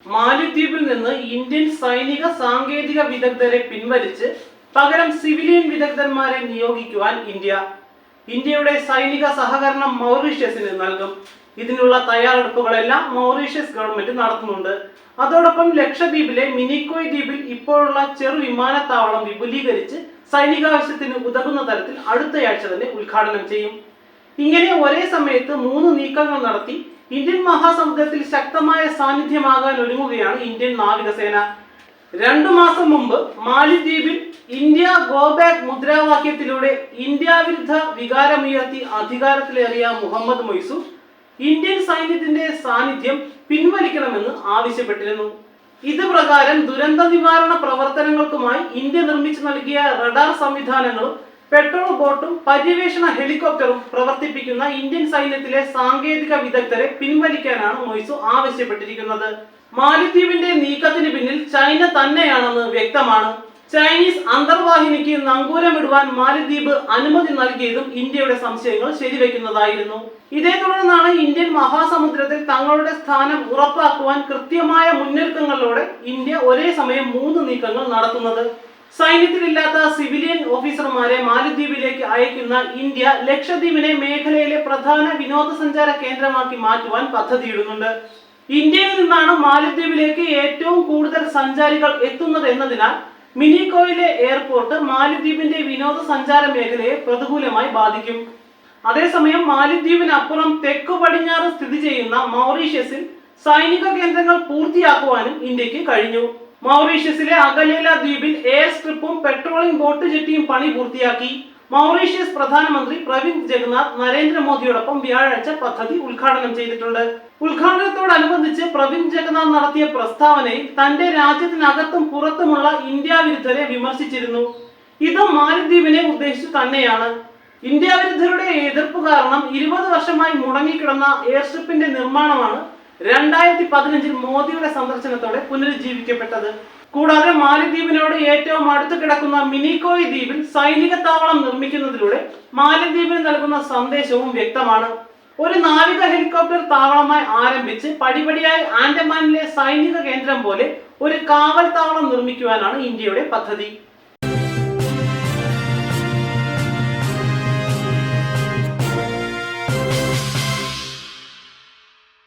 മാലിദ്വീപിൽ നിന്ന് ഇന്ത്യൻ സൈനിക സാങ്കേതിക വിദഗ്ധരെ പിൻവലിച്ച് പകരം സിവിലിയൻ വിദഗ്ധന്മാരെ നിയോഗിക്കുവാൻ ഇന്ത്യയുടെ സൈനിക സഹകരണം മൗറീഷ്യസിന് നൽകും. ഇതിനുള്ള തയ്യാറെടുപ്പുകളെല്ലാം മൗറീഷ്യസ് ഗവൺമെന്റ് നടത്തുന്നുണ്ട്. അതോടൊപ്പം ലക്ഷദ്വീപിലെ മിനിക്കോയ് ദ്വീപിൽ ഇപ്പോഴുള്ള ചെറു വിമാനത്താവളം വിപുലീകരിച്ച് സൈനികാവശ്യത്തിന് ഉതകുന്ന തരത്തിൽ അടുത്തയാഴ്ച തന്നെ ഉദ്ഘാടനം ചെയ്യും. ഇങ്ങനെ ഒരേ സമയത്ത് 3 നീക്കങ്ങൾ നടത്തി ഇന്ത്യൻ മഹാസമുദ്രത്തിൽ ശക്തമായ സാന്നിധ്യമാകാൻ ഒരുങ്ങുകയാണ് ഇന്ത്യൻ നാവികസേന. 2 മാസം മുമ്പ് മാലിദ്വീപിൽ ഇന്ത്യ ഗോ ബാക്ക് മുദ്രാവാക്യത്തിലൂടെ ഇന്ത്യ വിരുദ്ധ വികാരമുയർത്തി അധികാരത്തിലേറിയ മുഹമ്മദ് മൊയ്സു ഇന്ത്യൻ സൈന്യത്തിന്റെ സാന്നിധ്യം പിൻവലിക്കണമെന്ന് ആവശ്യപ്പെട്ടിരുന്നു. ഇത് പ്രകാരം ദുരന്ത നിവാരണ പ്രവർത്തനങ്ങൾക്കുമായി ഇന്ത്യ നിർമ്മിച്ചു നൽകിയ റഡാർ സംവിധാനങ്ങളും പെട്രോൾ ബോട്ടും പര്യവേഷണ ഹെലികോപ്റ്ററും പ്രവർത്തിപ്പിക്കുന്ന ഇന്ത്യൻ സൈന്യത്തിലെ സാങ്കേതിക വിദഗ്ധരെ പിൻവലിക്കാനാണ് മൊയ്സു ആവശ്യപ്പെട്ടിരിക്കുന്നത്. മാലിദ്വീപിന്റെ നീക്കത്തിന് പിന്നിൽ ചൈന തന്നെയാണെന്ന് വ്യക്തമാണ്. ചൈനീസ് അന്തർവാഹിനിക്ക് നങ്കൂരമിടുവാൻ മാലിദ്വീപ് അനുമതി നൽകിയതും ഇന്ത്യയുടെ സംശയങ്ങൾ ശരിവെക്കുന്നതായിരുന്നു. ഇതേ തുടർന്നാണ് ഇന്ത്യൻ മഹാസമുദ്രത്തിൽ തങ്ങളുടെ സ്ഥാനം ഉറപ്പാക്കുവാൻ കൃത്യമായ മുന്നൊരുക്കങ്ങളോടെ ഇന്ത്യ ഒരേ സമയം 3 നീക്കങ്ങൾ നടത്തുന്നത്. സൈന്യത്തിലില്ലാത്ത സിവിലിയൻ ഓഫീസർമാരെ മാലിദ്വീപിലേക്ക് അയക്കുന്ന ഇന്ത്യ ലക്ഷദ്വീപിനെ മേഖലയിലെ പ്രധാന വിനോദസഞ്ചാര കേന്ദ്രമാക്കി മാറ്റുവാൻ പദ്ധതിയിടുന്നുണ്ട്. ഇന്ത്യയിൽ നിന്നാണ് മാലിദ്വീപിലേക്ക് ഏറ്റവും കൂടുതൽ സഞ്ചാരികൾ എത്തുന്നത് എന്നതിനാൽ മിനിക്കോയിലെ എയർപോർട്ട് മാലിദ്വീപിന്റെ വിനോദസഞ്ചാര മേഖലയെ പ്രതികൂലമായി ബാധിക്കും. അതേസമയം മാലിദ്വീപിനപ്പുറം തെക്കു പടിഞ്ഞാറ് സ്ഥിതി ചെയ്യുന്ന മൗറീഷ്യസിൽ സൈനിക കേന്ദ്രങ്ങൾ പൂർത്തിയാക്കുവാനും ഇന്ത്യക്ക് കഴിഞ്ഞു. മൗറീഷ്യസിലെ അഗലേല ദ്വീപിൽ എയർ സ്ട്രിപ്പും പെട്രോളിംഗ് ബോട്ട് ജെട്ടിയും പണി പൂർത്തിയാക്കി. മൗറീഷ്യസ് പ്രധാനമന്ത്രി പ്രവിന്ദ് ജഗ്നാഥ് നരേന്ദ്രമോദിയോടൊപ്പം വ്യാഴാഴ്ച പദ്ധതി ഉദ്ഘാടനം ചെയ്തിട്ടുണ്ട്. ഉദ്ഘാടനത്തോടനുബന്ധിച്ച് പ്രവിന്ദ് ജഗ്നാഥ് നടത്തിയ പ്രസ്താവനയിൽ തന്റെ രാജ്യത്തിനകത്തും പുറത്തുമുള്ള ഇന്ത്യ വിരുദ്ധരെ വിമർശിച്ചിരുന്നു. ഇതും മാലിദ്വീപിനെ ഉദ്ദേശിച്ചു തന്നെയാണ്. ഇന്ത്യ വിരുദ്ധരുടെ എതിർപ്പ് കാരണം 20 വർഷമായി മുടങ്ങിക്കിടന്ന എയർ സ്ട്രിപ്പിന്റെ നിർമ്മാണമാണ് 2015 മോദിയുടെ സന്ദർശനത്തോടെ പുനരുജ്ജീവിക്കപ്പെട്ടത്. കൂടാതെ മാലിദ്വീപിനോട് ഏറ്റവും അടുത്ത് കിടക്കുന്ന മിനിക്കോയ് ദ്വീപിൽ സൈനിക താവളം നിർമ്മിക്കുന്നതിലൂടെ മാലിദ്വീപിന് നൽകുന്ന സന്ദേശവും വ്യക്തമാണ്. ഒരു നാവിക ഹെലികോപ്റ്റർ താവളമായി ആരംഭിച്ച് പടിപടിയായി ആൻഡമാനിലെ സൈനിക കേന്ദ്രം പോലെ ഒരു കാവൽ താവളം നിർമ്മിക്കുവാനാണ് ഇന്ത്യയുടെ പദ്ധതി.